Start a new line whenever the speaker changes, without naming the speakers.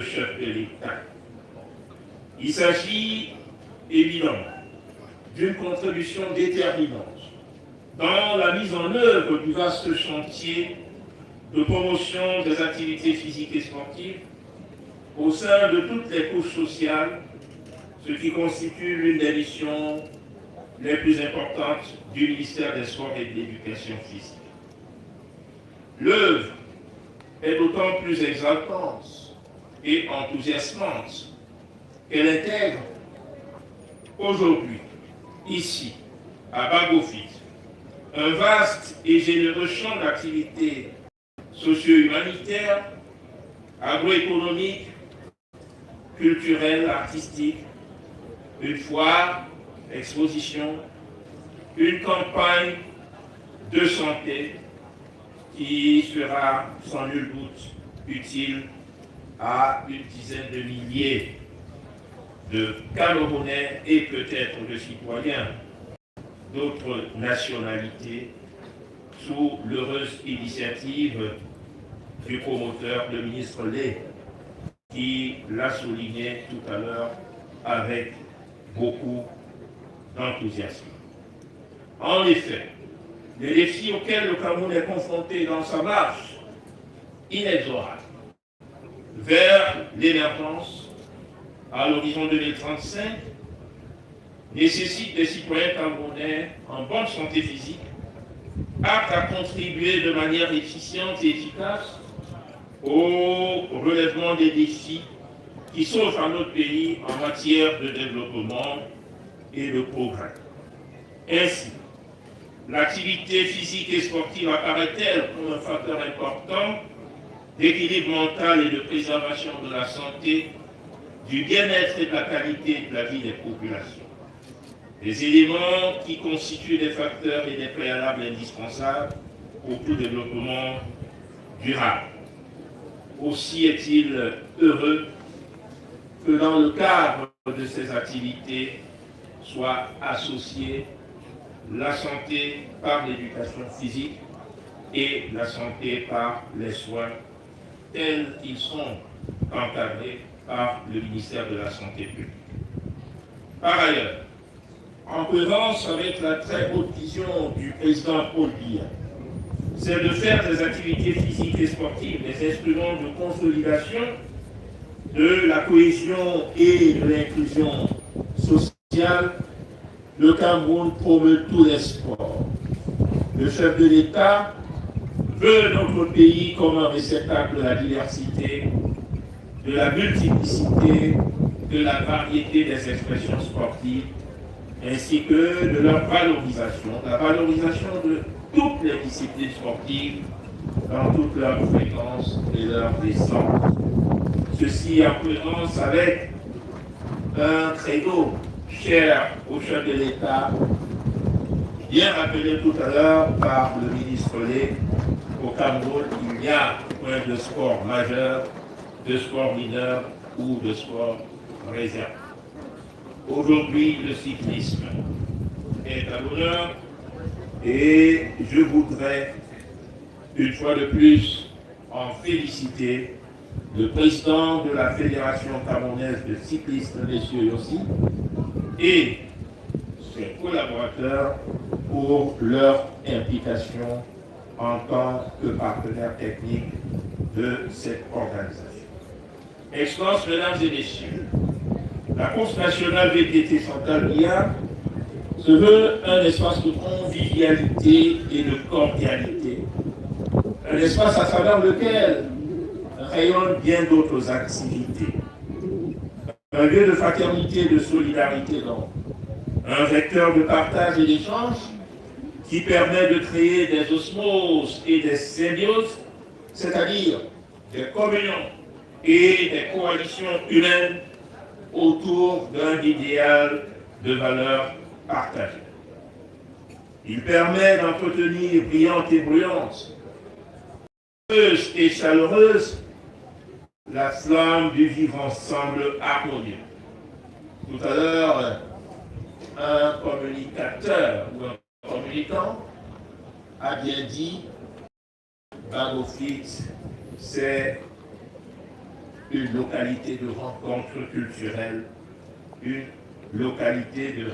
chef de l'État. Il s'agit évidemment d'une contribution déterminante dans la mise en œuvre du vaste chantier de promotion des activités physiques et sportives au sein de toutes les couches sociales, ce qui constitue l'une des missions les plus importantes du ministère des Sports et de l'Éducation physique. L'œuvre est d'autant plus exaltante et enthousiasmante qu'elle intègre aujourd'hui, ici, à Bagofit, un vaste et généreux champ d'activités socio-humanitaires, agroéconomiques, culturelles, artistiques, une foire, exposition, une campagne de santé qui sera sans nul doute utile à une dizaine de milliers de Camerounais et peut-être de citoyens d'autres nationalités sous l'heureuse initiative du promoteur, le ministre Lé, qui l'a souligné tout à l'heure avec beaucoup d'enthousiasme. En effet, les défis auxquels le Cameroun est confronté dans sa marche inexorable vers l'émergence à l'horizon 2035 nécessitent des citoyens camerounais en bonne santé physique, aptes à contribuer de manière efficiente et efficace au relèvement des défis qui s'offrent à notre pays en matière de développement et de progrès. Ainsi, l'activité physique et sportive apparaît-elle comme un facteur important d'équilibre mental et de préservation de la santé, du bien-être et de la qualité de la vie des populations. Des éléments qui constituent des facteurs et des préalables indispensables au tout développement durable. Aussi est-il heureux que dans le cadre de ces activités soit associée la santé par l'éducation physique et la santé par les soins tels qu'ils sont encadrés par le ministère de la Santé publique. Par ailleurs, en cohérence avec la très haute vision du président Paul Biya, c'est de faire des activités physiques et sportives des instruments de consolidation de la cohésion et de l'inclusion sociale. Le Cameroun promeut tous les sports. Le chef de l'État veut notre pays comme un réceptacle de la diversité, de la multiplicité, de la variété des expressions sportives, ainsi que de leur valorisation, la valorisation de toutes les disciplines sportives dans toute leur fréquence et leur essence. Ceci en cohérence avec un credo cher au chef de l'État, bien rappelé tout à l'heure par le ministre Lé. Au Cameroun, il y a point de sport majeur, de sport mineur ou de sport réservé. Aujourd'hui, le cyclisme est à l'honneur et je voudrais, une fois de plus, en féliciter le président de la Fédération camerounaise de cyclisme, M. Yossi, et ses collaborateurs pour leur implication en tant que partenaire technique de cette organisation. Excellences, mesdames et messieurs, la course nationale VTT Central Bia se veut un espace de convivialité et de cordialité, un espace à travers lequel rayonnent bien d'autres activités, un lieu de fraternité et de solidarité, donc, un vecteur de partage et d'échange qui permet de créer des osmoses et des symbioses, c'est-à-dire des communions et des coalitions humaines autour d'un idéal de valeurs partagées. Il permet d'entretenir brillante et bruyante, heureuse et chaleureuse, la flamme du vivre ensemble harmonieux. Tout à l'heure, un communicateur ou un communicant a bien dit, Bagofit, c'est une localité de rencontre culturelle, une localité de